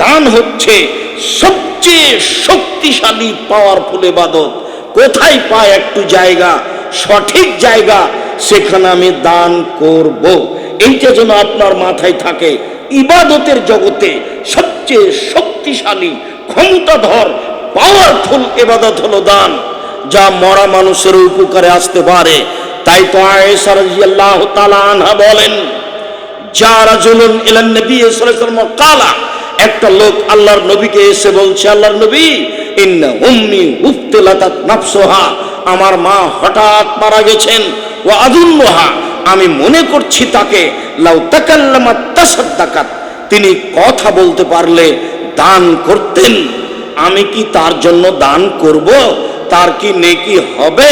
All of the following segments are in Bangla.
দান হচ্ছে সবচেয়ে শক্তিশালী পাওয়ারফুল ইবাদত। কোথায় পায় একটু জায়গা, সঠিক জায়গা, সেখানে আমি দান করব, এইটা যেন আপনার মাথায় থাকে। ইবাদতের জগতে সবচেয়ে শক্তিশালী ক্ষমতাধর পাওয়ারফুল ইবাদত হলো দান, যা মরা মানুষের উপকারে আসতে পারে। তাই তো আয়েশা রাদিয়াল্লাহু তাআলা আনহা বলেন, যা রাজুলুন ইলান নবী সাল্লাল্লাহু আলাইহি ওয়াসাল্লাম ক্বালা, একটা লোক আল্লাহর নবীকে এসে বলছে, আল্লাহর নবী, ইন্না উম্মি উফতিলাতাত নাফসুহা, আমার মা হঠাৎ মারা গেছেন, ওয়া আযুন্নুহা, আমি মনে করছি তাকে, লাউ তাকাল্লামাত তাসাদ্দাকাত, তিনি কথা বলতে পারলে দান করতেন, আমি কি তার জন্য দান করব? তার কি নেকি হবে?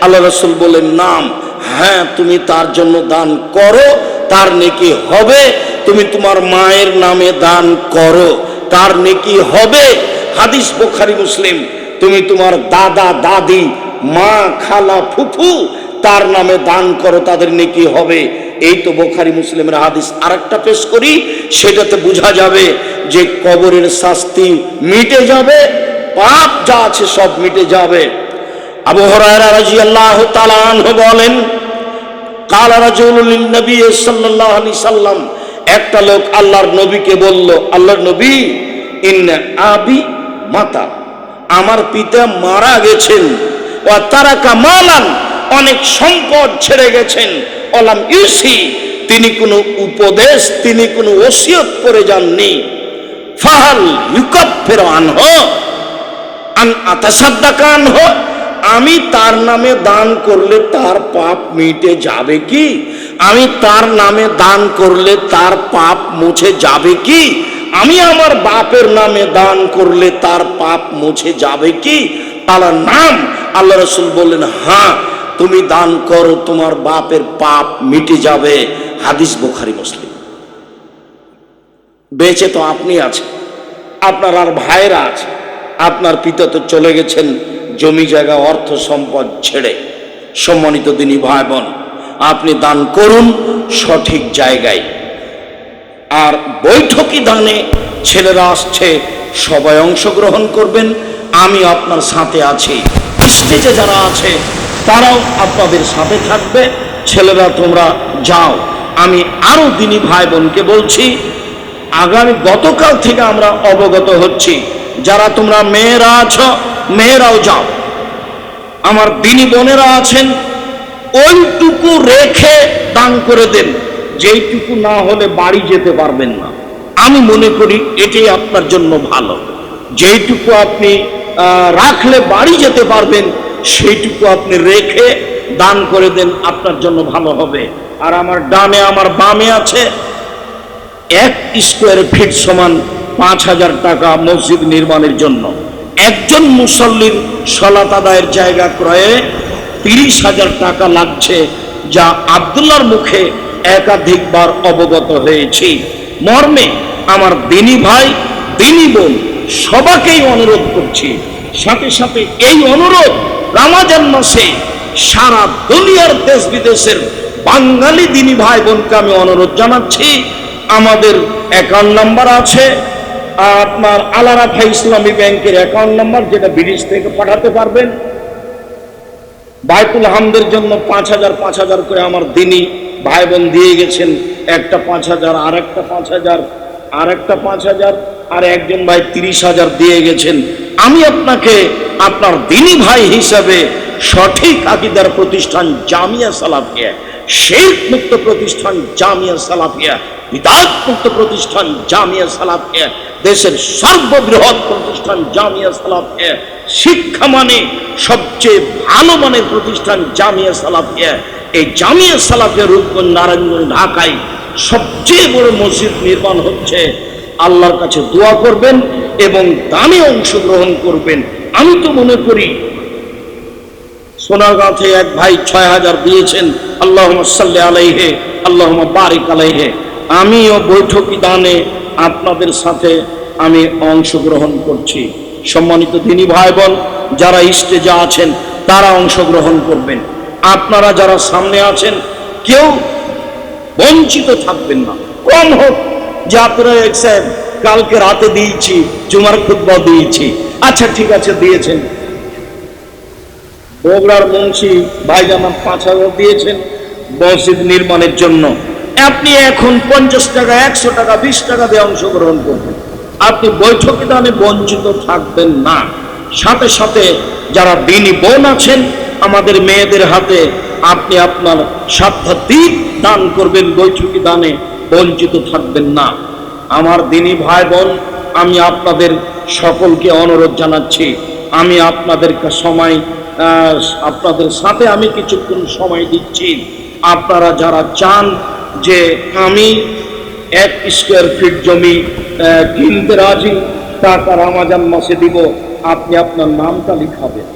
আল্লাহ রাসূল বলেন, নাম, হ্যাঁ, তুমি তার জন্য দান করো, তার নেকি হবে। তুমি তোমার মায়ের নামে দান করো, তার নেকি হবে। হাদিস বুখারী মুসলিম। তুমি তোমার দাদা দাদি, মা, খালা, ফুফু, তার নামে দান করো, তাদের নেকি হবে। এই তো বুখারী মুসলিমের হাদিস। আরেকটা পেশ করি, সেটাতে বোঝা যাবে যে কবরের শাস্তি মিটে যাবে, পাপ যা আছে সব মিটে যাবে। আবু হুরায়রা রাদিয়াল্লাহু তাআলা আনহু বলেন, কালা রাজুলুন লিন নবী সাল্লাল্লাহু আলাইহি সাল্লাম, একটা লোক আল্লাহর নবীকে বলল, আল্লাহর নবী, ইন্না আবি মাতা, আমার পিতা মারা গেছেন, ওয়া তারাকা মালান, অনেক সম্পদ ছেড়ে গেছেন, ওয়ালাম ইউসি, তিনি কোনো উপদেশ, তিনি কোনো ওসিয়ত করে যাননি। ফাহাল ইউকাফিরু আনহু আন আতাসাদ্দাকা আনহু, আমি তার নামে দান করলে তার পাপ মিটে যাবে কি? আমি তার নামে দান করলে তার পাপ মুছে যাবে কি? আমি আমার বাপের নামে দান করলে তার পাপ মুছে যাবে কি? তার নাম, আল্লাহ রাসূল বললেন, হ্যাঁ, তুমি দান করো, তোমার বাপের পাপ মিটে যাবে। হাদিস বুখারী মুসলিম। বেঁচে তো আপনি আছেন, আপনার আর ভাইরা আছে, আপনার পিতা তো চলে গেছেন জমি জায়গা অর্থ সম্পদ ছেড়ে। সম্মানিত দিনী ভাই বোন, আপনি দান করুন সঠিক জায়গায়। আর বৈঠকি দানে ছেলেরা আসছে, সবাই অংশগ্রহণ করবেন, আমি আপনার সাথে আছি। স্টেজে যারা আছে তারাও আপনাদের সাথে থাকবে। ছেলেরা তোমরা যাও। আমি আরো দিনী ভাই বোনকে বলছি, গতকাল থেকে আমরা অবগত হচ্ছি, যারা তোমরা মেয়েরা আছো, মেয়েরাও যাও। আমার দিনী বোনেরা আছেন, ওইটুকু রেখে দান করে দেন, যেইটুকু না হলে বাড়ি যেতে পারবেন না। আমি মনে করি এটাই আপনার জন্য ভালো। যেইটুকু আপনি রাখলে বাড়ি যেতে পারবেন, সেইটুকু আপনি রেখে দান করে দেন, আপনার জন্য ভালো হবে। আর আমার ডানে আমার বামে আছে 1 স্কোয়ার ফিট সমান 5,000 টাকা মসজিদ নির্মাণের জন্য। একজন মুসল্লির সালাত আদায়ের জায়গা ক্রয়ে 30,000 টাকা লাগছে, যা আব্দুল্লাহর মুখে একাধিকবার অবগত হয়েছি। মর্মে আমার দিনী ভাই, দিনী বোন সবাইকেই অনুরোধ করছি, সাথে সাথে এই অনুরোধ রমজান মাসে সারা দুনিয়ার দেশ বিদেশের বাঙালি দিনী ভাই বোনকে আমি অনুরোধ জানাচ্ছি। আমাদের অ্যাকাউন্ট নাম্বার আছে, আপনার আলারাফা ইসলামী ব্যাংকের অ্যাকাউন্ট নাম্বার, যেটা বিদেশ থেকে পাঠাতে পারবেন। বাইতুল হামদের জন্য 5,000 করে আমার দিনী ভাই বোন দিয়ে গেছেন। একটা 5,000, আর একটা 5,000, আর একটা 5,000, আর একজন ভাই 30,000 দিয়ে গেছেন। আমি আপনাকে আপনার দিনী ভাই হিসাবে সঠিক আকীদার প্রতিষ্ঠান জামিয়া সালাফিয়া, শিরক মুক্ত প্রতিষ্ঠান জামিয়া সালাফিয়া, বিদআত মুক্ত প্রতিষ্ঠান জামিয়া সালাফিয়া, দেশের সর্ববৃহৎ প্রতিষ্ঠান জামিয়া সালাফিয়া, শিক্ষা মানে সবচেয়ে ভালো মানের প্রতিষ্ঠান জামিয়া সালাফিয়া। এই জামিয়া সালাফিয়া রূপগঞ্জ, নারায়ণগঞ্জ, ঢাকায় সবচেয়ে বড় মসজিদ নির্মাণ হচ্ছে। আল্লাহর কাছে দোয়া করবেন এবং দানে অংশগ্রহণ করবেন। আমি তো মনে করি সোনাগাঁথে এক ভাই 6,000 দিয়েছেন, আল্লাহুম্মা সাল্লি আলাইহি, আল্লাহুম্মা বারিক আলাইহি। আমিও বৈঠকি দানে আপনাদের সাথে আমি অংশগ্রহণ করছি। সম্মানিত দিনী ভাই বোন, যারা স্টেজে আছেন তারা অংশগ্রহণ করবেন। আপনারা যারা সামনে আছেন কেউ বঞ্চিত থাকবেন না। কম হোক যে আপনারা কালকে রাতে দিয়েছি, জুমার খুতবা দিয়েছি। আচ্ছা ঠিক আছে, দিয়েছেন। বগুড়ার মুন্সি ভাইজান 5,000 দিয়েছেন মসজিদ নির্মাণের জন্য। আপনি এখন 50 টাকা, 100 টাকা, 20 টাকা দিয়ে অংশগ্রহণ করবেন, আপনি বৈঠকে দানে বঞ্চিত থাকবেন না। সাথে সাথে যারা দিনী বোন আছেন, আমাদের মেয়েদের হাতে আপনি আপনার সাধ্যাত্মিক দান করবেন, বৈঠকি দানে বঞ্চিত থাকবেন না। আমার দিনী ভাই বোন, আমি আপনাদের সকলকে অনুরোধ জানাচ্ছি, আমি আপনাদের আপনাদের সাথে আমি কিছুক্ষণ সময় দিচ্ছি। আপনারা যারা চান যে আমি 1 স্কয়ার ফিট জমি কিনতে রাজি, টাকা রমজান মাসে দিব, আপনি আপনার নামটা লিখাবেন,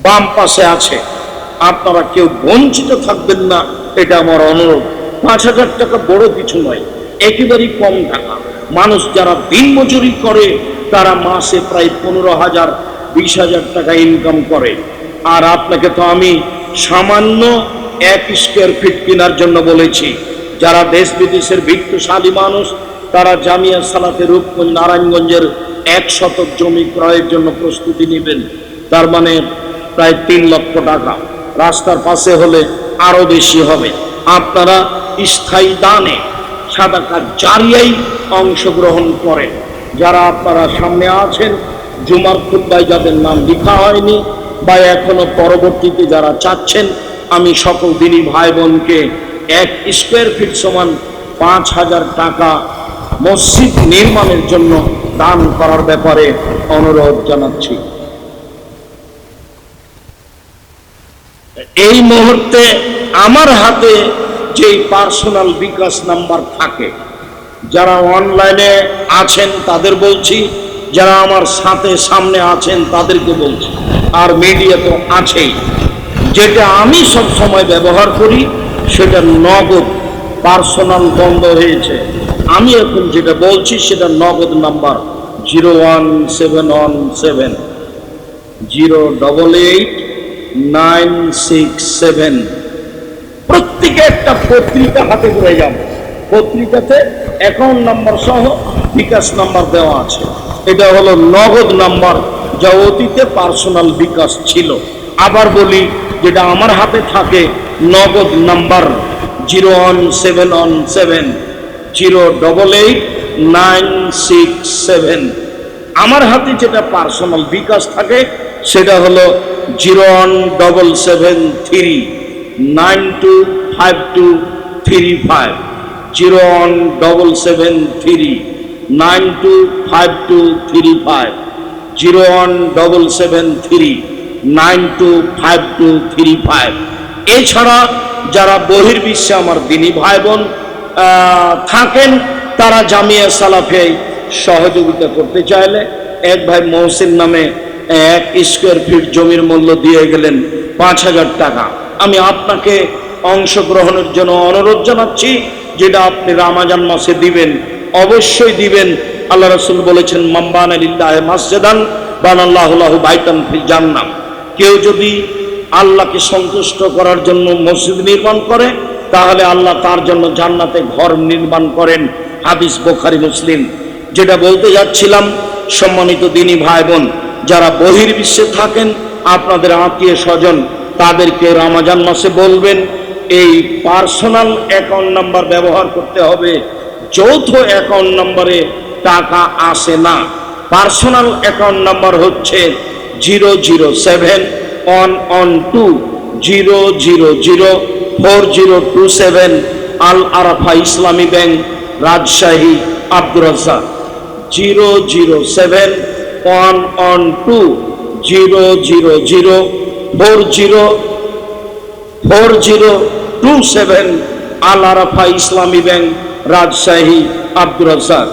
বাম পাশে আছে। আপনারা কেউ বঞ্চিত থাকবেন না, এটা আমার অনুরোধ। 5,000 টাকা বড় কিছু নয়, একেবারেই কম টাকা। মানুষ যারা দিন মজুরি করে তারা মাসে প্রায় 15,000, 20,000 টাকা ইনকাম করে। আর আপনাকে তো আমি সামান্য 1 স্কয়ার ফিট কেনার জন্য বলেছি। যারা দেশ বিদেশের বিত্তশালী মানুষ, তারা জামিয়া সালাতে রূপগঞ্জ নারায়ণগঞ্জের 1 শতক জমি ক্রয়ের জন্য প্রস্তুতি নেবেন। তার মানে প্রায় 3 লক্ষ টাকা। রাস্তার পাশে হলে আরো বেশি হবে। আপনারা স্থায়ী দানে, সাদাকা জারিয়ায় অংশগ্রহণ করেন। যারা আপনারা সামনে আছেন, জুমার খুতবায় যাদের নাম লেখা হয়নি বা এখনো পরবর্তীতে যারা চাচ্ছেন, আমি সকল দিনী ভাই বোনকে 1 স্কয়ার ফিট সমান 5,000 টাকা মসজিদ নির্মাণের জন্য দান করার ব্যাপারে অনুরোধ জানাচ্ছি। এই মুহূর্তে আমার হাতে যে পার্সোনাল বিকাশ নাম্বার থাকে, যারা অনলাইনে আছেন তাদের বলছি, যারা আমার সাথে সামনে আছেন তাদেরকে বলছি, আর মিডিয়া তো আছেই। যেটা আমি সব সময় ব্যবহার করি সেটা নগদ, পার্সোনাল বন্ধ হয়েছে। আমি এখন যেটা বলছি সেটা নগদ নাম্বার 01717 088-967। প্রত্যেকে একটা পত্রিকা হাতে করে যাবে, পত্রিকাতে অ্যাকাউন্ট নাম্বার সহ বিকাশ নাম্বার দেওয়া আছে। এটা হলো নগদ নাম্বার, যা অতীতে পার্সোনাল বিকাশ ছিল। আবার বলি, যেটা আমার হাতে থাকে নগদ নাম্বার 01717 088-967। আমার হাতে যেটা পার্সোনাল বিকাশ থাকে সেটা হলো 01773925235 01773925235 01773925235। এছাড়া যারা বহির্বিশ্বে আমার দিনী ভাই বোন থাকেন, তারা জামিয়া সালাফে সহযোগিতা করতে চাইলে, এক ভাই মহসিন নামে 1 স্কয়ার ফিট জমির মূল্য দিয়ে গেলেন 5,000 টাকা। আমি আপনাকে অংশগ্রহণের জন্য অনুরোধ জানাচ্ছি, যেটা আপনি রমজান মাসে দিবেন, অবশ্যই দিবেন। আল্লাহ রাসূল বলেছেন, মান বানা লিল্লাহি মাসজিদান বানাল্লাহু লাহু বাইতান ফিল জান্নাহ। কেউ যদি আল্লাহকে সন্তুষ্ট করার জন্য মসজিদ নির্মাণ করে, তাহলে আল্লাহ তার জন্য জান্নাতে ঘর নির্মাণ করেন। হাদিস বুখারী মুসলিম। যেটা বলতে যাচ্ছিলাম, সম্মানিত দিনী ভাই বোন, যারা বহির্বিশ্বে থাকেন, আপনাদের আত্মীয় স্বজন, তাদেরকে রমজান মাসে বলবেন এই পার্সোনাল অ্যাকাউন্ট নাম্বার ব্যবহার করতে হবে। যৌথ অ্যাকাউন্ট নাম্বারে টাকা আসে না। পার্সোনাল অ্যাকাউন্ট নাম্বার হচ্ছে 0071120004027 আল আরাফা ইসলামী ব্যাংক, রাজশাহী, আব্দুর রাজ্জাক। 0071120004027 আল আরাফা ইসলামী ব্যাংক, রাজশাহী, আব্দুর রাজ্জাক।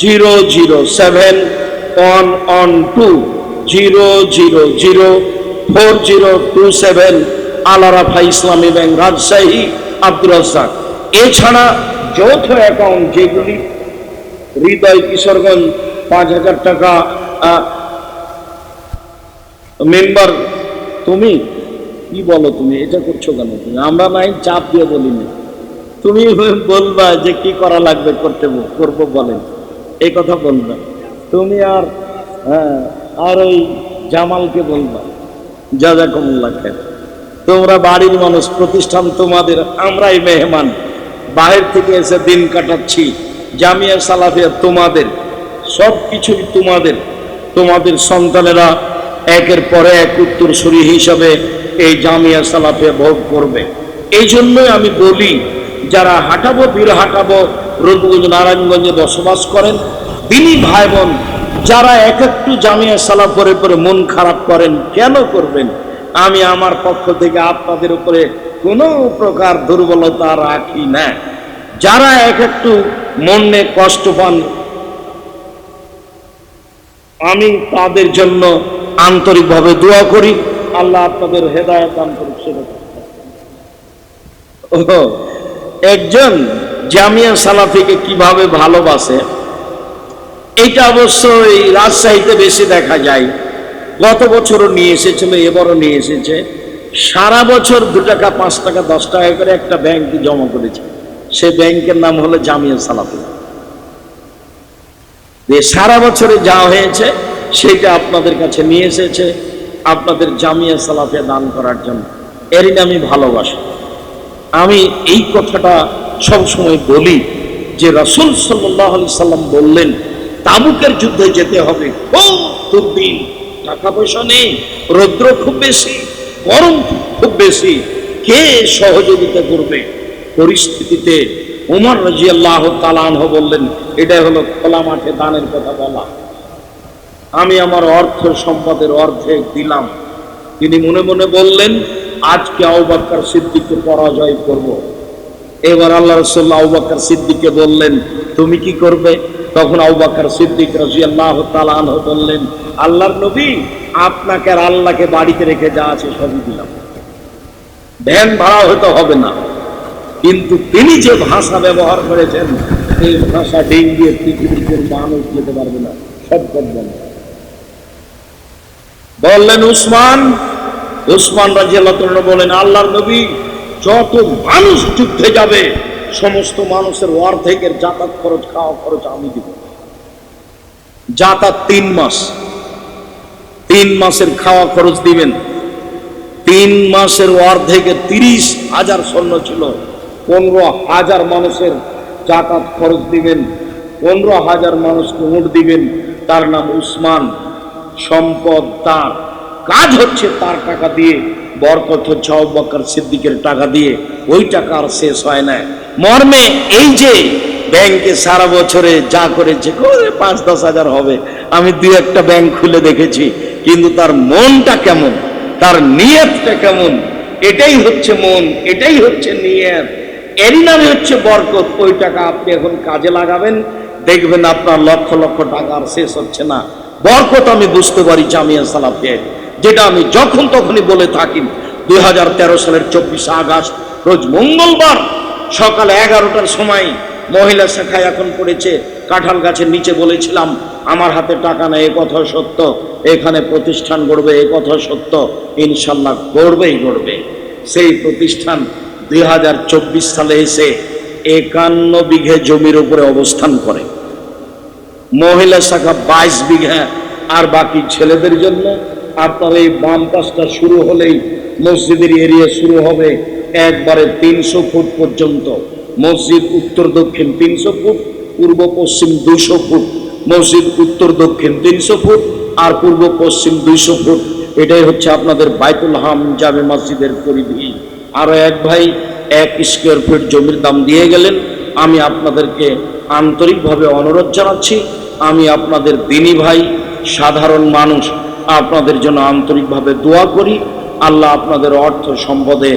0071120004027 আল আরাফা ইসলামী ব্যাংক, রাজশাহী, আব্দুর রাজ্জাক। এছাড়া যৌথ অ্যাকাউন্ট যেগুলি, হৃদয় কিশোরগঞ্জ 5,000 টাকা মেম্বার। তুমি কি বলো, তুমি এটা করছো কেন? তুমি আমরা নাই চাপ দিয়ে বলিনি, তুমি বলবা যে কি করা লাগবে, করবো বলেন। এই কথা বলবে। তুমি আর আর ওই জামালকে বলবা জাযাকুমুল্লাহ খাইর। তোমরা বাড়ির মানুষ, প্রতিষ্ঠান তোমাদের, আমরাই মেহমান, বাহির থেকে এসে দিন কাটাচ্ছি। জামিয়া সালাফিয়া তোমাদের, সব কিছুই তোমাদের। তোমাদের সন্তানেরা একের পরে এক উত্তরসূরি হিসাবে এই জামিয়া সালাফিয়া ভোগ করবে। এই জন্যই আমি বলি, যারা হাঁটাবো বীর হাঁটাবো রূপগঞ্জ নারায়ণগঞ্জে বসবাস করেন দিনী ভাই বোন, যারা এক একটু জামিয়া সালাফ পরে পরে মন খারাপ করেন, কেন করবেন? আমি আমার পক্ষ থেকে আপনাদের উপরে কোনো প্রকার দুর্বলতা রাখি না। যারা এক একটু মনে কষ্ট পান, আমি তাদের জন্য আন্তরিকভাবে দোয়া করি, আল্লাহ আপনাদের হেদায়েত দান করুন। একজন জামিয়া সালাফিকে কিভাবে ভালোবাসে, এটা অবশ্যই রাজশাহীতে বেশি দেখা যায়। গত বছরও নিয়ে এসেছিল, এবারও নিয়ে এসেছে। সারা বছর 2 টাকা 5 টাকা 10 টাকা করে একটা ব্যাংকে জমা করেছে। সে ব্যাংকের নাম হলো জামিয়া সালাফি। সারা বছরে যা হয়েছে সেটা আপনাদের কাছে নিয়ে এসেছে, আপনাদের জামিয়া সালাফিয়া দান করার জন্য। এরই নামই ভালোবাসা। আমি এই কথাটা সবসময় বলি যে রাসূল সাল্লাল্লাহু আলাইহি সাল্লাম বললেন, তাবুকের যুদ্ধে যেতে হবে, খুব দুর্দিন, টাকা পয়সা নেই, রৌদ্র খুব বেশি, গরম খুব বেশি, কে সহযোগিতা করবে? পরিস্থিতিতে ওমর রাদিয়াল্লাহু তাআলা আনহু বললেন, এটাই হলো খোলা মাঠে দানের কথা বলা। আমি আমার অর্থ সম্পদের অর্ধেক দিলাম। তিনি মনে মনে বললেন, আজকে আবু বকর সিদ্দিককে পরাজয় করব। এবার আল্লাহ রাসূল আবু বকর সিদ্দিককে বললেন, তুমি কি করবে? তখন আবু বকর সিদ্দিক রাদিয়াল্লাহু তাআলা আনহু বললেন, আল্লাহর নবী, আপনাকে আর আল্লাহকে বাড়িতে রেখে যা আছে সবই দিলাম, ভ্যান ভাড়া হতে হবে না। কিন্তু তিনি যে ভাষা ব্যবহার করেছেন, এই ভাষা ডিঙ্গিয়ে পৃথিবীর কোন মানুষ যেতে পারবে না, সব করবেন। বললেন উসমান রাদিয়াল্লাহু তাআলা বলেন, আল্লাহর নবী, যত মানুষ যুদ্ধে যাবে সমস্ত মানুষের অর্ধেকের যাতায়াত খরচ, খাওয়া খরচ আমি দিব। যাতায়াত 3 মাস, 3 মাসের খাওয়া খরচ দিবেন। 3 মাসের অর্ধেকে 30,000 সৈন্য ছিল, 15,000 মানুষের যাতায়াত খরচ দিবেন, 15,000 মানুষকে উট দিবেন। তার নাম উসমান। সম্পদ তার, কাজ হচ্ছে তার টাকা দিয়ে, বরকত হচ্ছে আবু বকর সিদ্দিকের টাকা দিয়ে। ওই টাকা আর শেষ হয় না। মর্মে এই যে ব্যাংকে সারা বছরে যা করেছে, 5-10 হাজার হবে, আমি 2-1টা ব্যাংক খুলে দেখেছি, কিন্তু তার মনটা কেমন, তার নিয়তটা কেমন, এটাই হচ্ছে মন, এটাই হচ্ছে নিয়ত। এরই নামে হচ্ছে বরকত। ওই টাকা আপনি এখন কাজে লাগাবেন, দেখবেন আপনার লক্ষ লক্ষ টাকা আর শেষ হচ্ছে না। বরকত আমি বুঝতে পারি জামিয়া সালাফিয়া, যেটা আমি যখন তখনই বলে থাকি। 2013 সালের 24 আগস্ট রোজ মঙ্গলবার সকাল 11টার সময় মহিলা শাখায় এখন পড়েছে কাঁঠাল গাছের নিচে, বলেছিলাম আমার হাতে টাকা নেই, এ কথা সত্য, এখানে প্রতিষ্ঠান গড়বে, এ কথা সত্য, ইনশাল্লাহ গড়বেই গড়বে। সেই প্রতিষ্ঠান 2024 সালে এসে 51 বিঘে জমির উপরে অবস্থান করে। মহিলা শাখা 22 বিঘা, আর বাকি ছেলেদের জন্য। আপনার এই বাম পাশটা শুরু হলেই মসজিদের এরিয়া শুরু হবে একবারে 300 ফুট পর্যন্ত। মসজিদ উত্তর দক্ষিণ 300 ফুট, পূর্ব পশ্চিম 200 ফুট। মসজিদ উত্তর দক্ষিণ 300 ফুট আর পূর্ব পশ্চিম 200 ফুট। এটাই হচ্ছে আপনাদের বাইতুল হাম জামে মসজিদের পরিধি। আরো এক ভাই 1 স্কয়ার ফিট জমির দাম দিয়ে গেলেন। আমি আপনাদেরকে আন্তরিকভাবে অনুরোধ জানাচ্ছি, আমি আপনাদের দিনী ভাই, সাধারণ মানুষ, আপনাদের জন্য আন্তরিকভাবে দোয়া করি। আল্লাহ আপনাদের অর্থ সম্পদে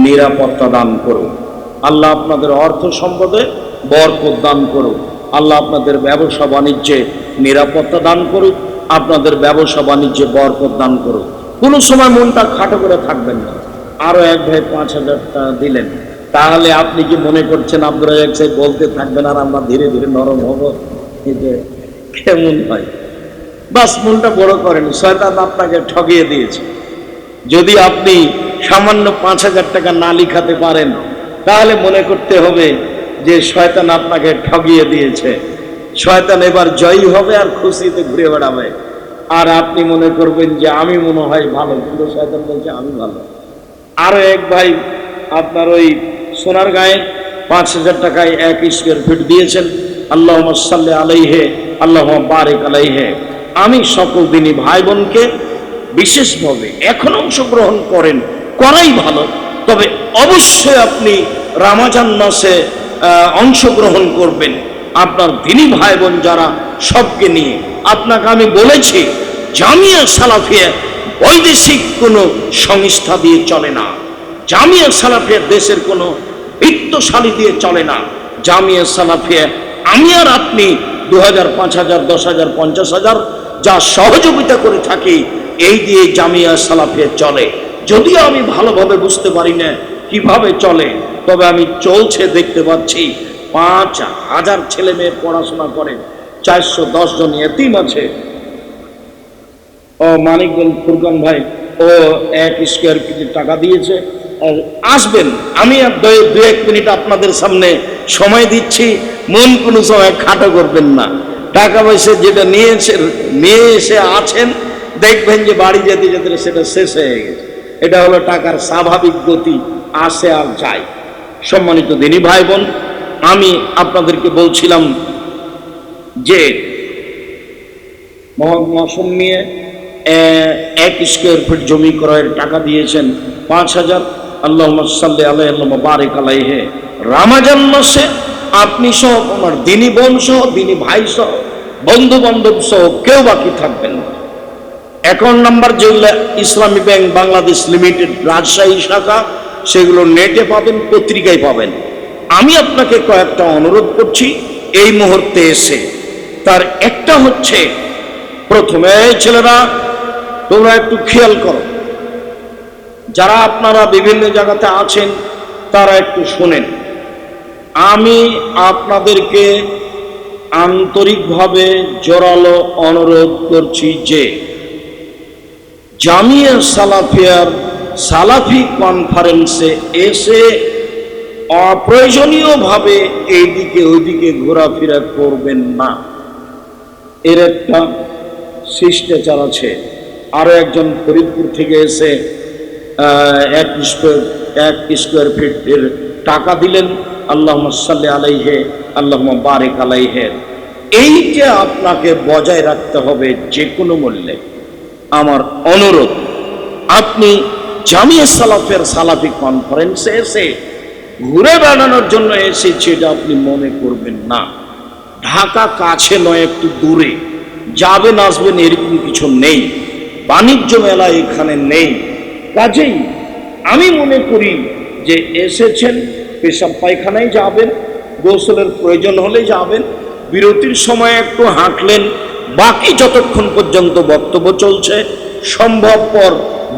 নিরাপত্তা দান করুন, আল্লাহ আপনাদের অর্থ সম্পদে বরকত দান করুন, আল্লাহ আপনাদের ব্যবসা বাণিজ্যে নিরাপত্তা দান করুন, আপনাদের ব্যবসা বাণিজ্যে বরকত দান করুন। কোনো সময় মনটা খাটো করে থাকবেন না। আরো এক ভাই 5,000 টাকা দিলেন, তাহলে আপনি কি মনে করছেন আব্দুর রাজ্জাক সাহেব বলতে থাকবেন আর আমরা ধীরে ধীরে নরম হব? কেমন হয়? বাস মনটা বড় করেন, শয়তান আপনাকে ঠকিয়ে দিয়েছে। যদি আপনি সামান্য 5,000 টাকা না লিখাতে পারেন, তাহলে মনে করতে হবে যে শয়তান আপনাকে ঠকিয়ে দিয়েছে। শয়তান এবার জয়ী হবে আর খুশিতে ঘুরে বেড়াবে, আর আপনি মনে করবেন যে আমি মনে হয় ভালো, কিন্তু শয়তান বলছে আমি ভালো। আরো এক ভাই আপনার ওই সোনার গায়ে 5,000 টাকায় 1 স্কয়ার ফিট দিয়েছেন, আল্লাহুম্মা সাল্লি আলাইহি আল্লাহুম্মা বারিক আলাইহি। আমি সকল দিনী ভাই বোনকে বিশেষভাবে এখন অংশগ্রহণ করাই ভালো, তবে অবশ্যই আপনি রমজান মাসে অংশগ্রহণ করবেন আপনার দিনী ভাই বোন যারা, সবকে নিয়ে। আপনাকে আমি বলেছি জামিয়া সালাফিয়া বৈদেশিক কোনো সংস্থা দিয়ে চলে না, জামিয়া সালাফিয়া দেশের কোনো বিত্তশালী দিয়ে চলে না। জামিয়া সালাফিয়া আমি আর আপনি 2,000, 5,000, 10,000, 50,000 যা সহযোগিতা করে থাকি, এই দিয়ে জামিয়া সালাফিয়া চলে। যদিও আমি ভালোভাবে বুঝতে পারি না কিভাবে চলে, তবে আমি চলছে দেখতে পাচ্ছি। 5,000 ছেলে মেয়ে পড়াশোনা করে, 410 জন এতিম আছে। ও মানিকগঞ্জ ফুরকান ভাই ও 1 স্কয়ার ফিট টাকা দিয়েছে। আসবেন, আমি আর 2-1 মিনিট আপনাদের সামনে সময় দিচ্ছি, মন কোনো সময় খাটো করবেন না। টাকা পয়সা যেটা নিয়ে এসে আছেন, দেখবেন যে বাড়ি যেতে যেতে সেটা শেষ হয়ে গেছে। এটা হলো টাকার স্বাভাবিক গতি, আসে আর যায়। সম্মানিত দিনী ভাই বোন, আমি আপনাদেরকে বলছিলাম যে মৌসুম নিয়ে 1 স্কয়ার ফিট জমি ক্রয়ের টাকা দিয়েছেন 5,000। আল্লাহুম্মা সাল্লি আলাইহি আল্লাহুম্মা বারিক আলাইহি। রমজান মাসে আপনি সহ, আমার দিনী বোন সহ, দিনী ভাই সহ, বন্ধু বান্ধব সহ কেউ বাকি থাকবেন না। অ্যাকাউন্ট নাম্বার যেগুলো ইসলামী ব্যাংক বাংলাদেশ লিমিটেড রাজশাহী শাখা, সেগুলো নেটে পাবেন, পত্রিকায় পাবেন। আমি আপনাকে কয়েকটা অনুরোধ করছি এই মুহূর্তে এসে। তার একটা হচ্ছে, প্রথমে ছেলেরা তোমরা একটু খেয়াল করো, যারা আপনারা বিভিন্ন জায়গাতে আছেন তারা একটু শোনেন। আমি আপনাদেরকে আন্তরিকভাবে জোরালো অনুরোধ করছি যে জামিয়া সালাফিয়ার সালাফি কনফারেন্সে এসে অপ্রয়োজনীয়ভাবে এইদিকে ওইদিকে ঘোরাফেরা করবেন না। এর একটা শিষ্টাচার আছে। আরো একজন ফরিদপুর থেকে এসে 1 স্কয়ার ফিটের টাকা দিলেন, আল্লাহুম্মা সাল্লি আলাইহি আল্লাহুম্মা বারিক আলাইহি। এইটা আপনাকে বজায় রাখতে হবে যে কোনো মূল্যে। আমার অনুরোধ, আপনি জামিয়া সালাফের সালাফি কনফারেন্সে এসে ঘুরে বেড়ানোর জন্য এসেছি এটা আপনি মনে করবেন না। ঢাকা কাছে নয়, একটু দূরে যাবেন আসবেন এরকম কিছু নেই, বাণিজ্য মেলা এখানে নেই। কাজেই আমি মনে করি যে এসেছেন, পেশাব পায়খানায় যাবেন, গোসলের প্রয়োজন হলে যাবেন, বিরতির সময় একটু হাঁটলেন, বাকি যতক্ষণ পর্যন্ত বক্তব্য চলছে সম্ভবপর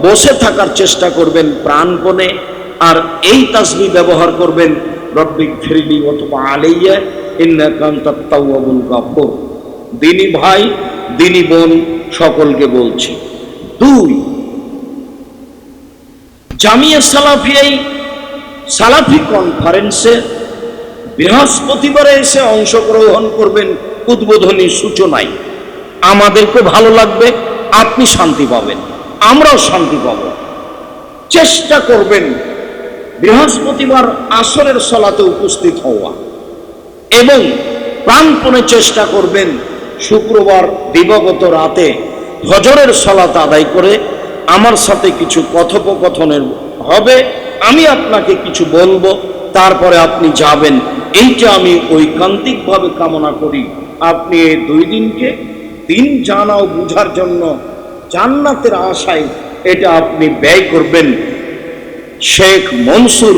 বসে থাকার চেষ্টা করবেন প্রাণপণে। আর এই তাসবিহ ব্যবহার করবেন, রব্বিক ফিরলি ওয়া তুব আলাইয়া ইন্নাকা আনতাত তাওয়াবুল গাফুর। দিনী ভাই, দিনী বোন সকলকে বলছি। 2, জামিয়া সালাফিয়াই সালাফি কনফারেন্সে বৃহস্পতিবারে এসে অংশগ্রহণ করবেন উদ্বোধনী সূচনায়। আমাদেরকে ভালো লাগবে, আপনি শান্তি পাবেন, আমরাও শান্তি পাব। চেষ্টা করবেন বৃহস্পতিবার আসরের সলাতে উপস্থিত হওয়া, এবং প্রাণপণে চেষ্টা করবেন শুক্রবার দিবাগত রাতে ফজরের সলাত আদায় করে আমার সাথে কিছু কথোপকথনের হবে, আমি আপনাকে কিছু বলবো, তারপরে আপনি যাবেন। এইটা আমি ঐকান্তিকভাবে কামনা করি। আপনি এই 2 দিনকে দিন জানা ও বুঝার জন্য জান্নাতের আশায় এটা আপনি ব্যয় করবেন। শেখ মনসুর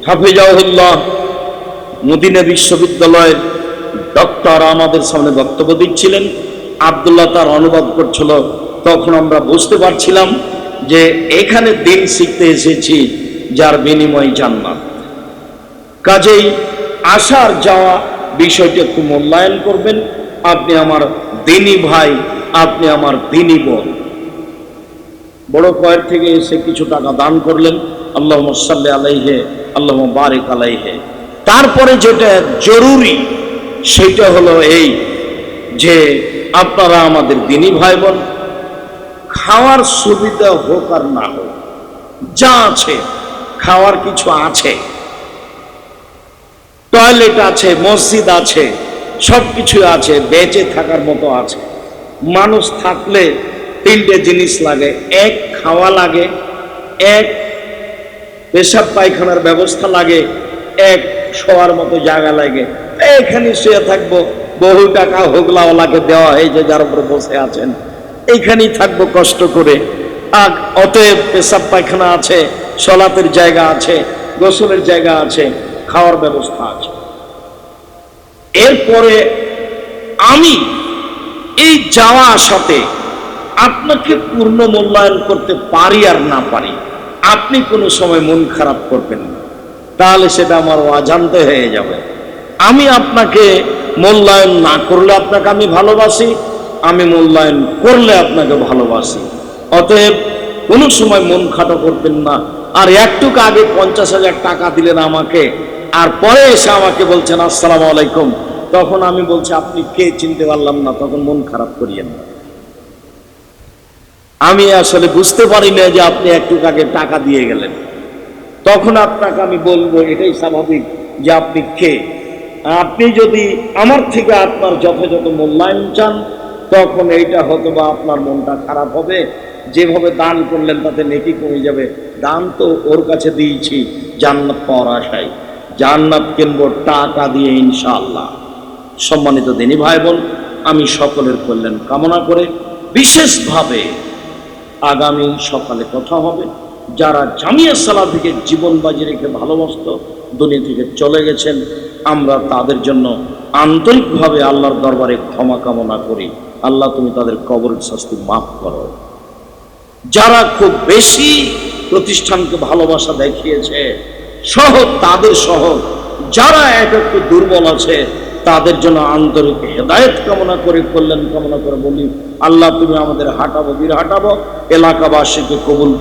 হাফিজাহুল্লাহ মদিনা বিশ্ববিদ্যালয়ের ডক্টর আমাদের সামনে বক্তব্য দিচ্ছিলেন, আব্দুল্লাহ তার অনুবাদ করছিল। তখন আমরা বুঝতে পারছিলাম যে এখানে দিন শিখতে এসেছি, যার বিনিময় জান্নাত। কাজেই আসার যাওয়া বিষয়টি একটু মূল্যায়ন করবেন। আপনি আমার দিনী ভাই, আপনি আমার দিনী বোন। বড় কয়েক থেকে এসে কিছু টাকা দান করলেন, আল্লাহুম্মা সাল্লি আলাইহি আল্লাহুম্মা বারিক আলাইহি। তারপরে যেটা জরুরি সেটা হলো এই যে আপনারা আমাদের দিনী ভাই বোন, খাওয়ার সুবিধা হোক আর না হোক, যা আছে খাওয়ার কিছু আছে, টয়লেট আছে, মসজিদ আছে, সবকিছু আছে, বেঁচে থাকার মতো আছে। মানুষ থাকলে তিনটে জিনিস লাগে, এক খাওয়া লাগে, এক পেশাব পায়খানার ব্যবস্থা লাগে, এক শোয়ার মতো জায়গা লাগে। এইখানে শুয়ে থাকবো, বহু টাকা হোগলাওয়ালাকে দেওয়া হয়েছে যার উপরে বসে আছেন, এইখানেই থাকবো কষ্ট করে। আর অতএব পেশাব পায়খানা আছে, সলাতের জায়গা আছে, গোসলের জায়গা আছে, খাওয়ার ব্যবস্থা আছে। এরপরে আমি এই যাওয়া আসাতে আপনাকে পূর্ণ মূল্যায়ন করতে পারি আর না পারি, আপনি কোনো সময় মন খারাপ করবেন না, তাহলে সেটা আমার অজান্তে হয়ে যাবে। আমি আপনাকে মূল্যায়ন না করলে আপনাকে আমি ভালোবাসি, আমি মূল্যায়ন করলে আপনাকে ভালোবাসি। অতএব কোনো সময় মন খাটো করবেন না। আর একটুকু আগে 50,000 টাকা দিলেন আমাকে, আর পরে এসে আমাকে বলছেন আসসালামু আলাইকুম, তখন আমি বলছি আপনি কে চিনতে পারলাম না, তখন মন খারাপ করিয়েন না। আমি আসলে বুঝতে পারি না যে আপনি একটু আগে টাকা দিয়ে গেলেন, তখন আপনাকে আমি বলবো এটাই স্বাভাবিক যে আপনি কে। আপনি যদি আমার থেকে আপনার যথাযথ মূল্যায়ন চান, তখন এইটা হয়তো বা আপনার মনটা খারাপ হবে, যেভাবে দান করলেন তাতে নেকি কমে যাবে। দান তো ওর কাছে দিয়েছি জান্নাত পাওয়ার আশায়, জান্নাত কিনবো টাকা দিয়ে ইনশাআল্লাহ। সম্মানিত দিনী ভাই বোন, আমি সকলের কল্যাণ কামনা করে বিশেষভাবে আগামী সকালে কথা হবে। যারা জামিয়া সালাফিকে জীবন বাজি রেখে ভালোবাসত, দুনিয়া থেকে চলে গেছেন, আমরা তাদের জন্য আন্তরিকভাবে আল্লাহর দরবারে ক্ষমা কামনা করি। আল্লাহ তুমি তাদের কবরের শাস্তি মাফ করো। যারা খুব বেশি প্রতিষ্ঠানকে ভালোবাসা দেখিয়েছে সহ তাদের সহ যারা একটু দুর্বল আছে, তাদের জন্য আন্তরিক হেদায়েত কামনা করে, কল্যাণ কামনা করে বলি আল্লাহ তুমি আমাদের হাঁটাবো, বীর হাঁটাবো, এলাকাবাসীকে কবুল করো।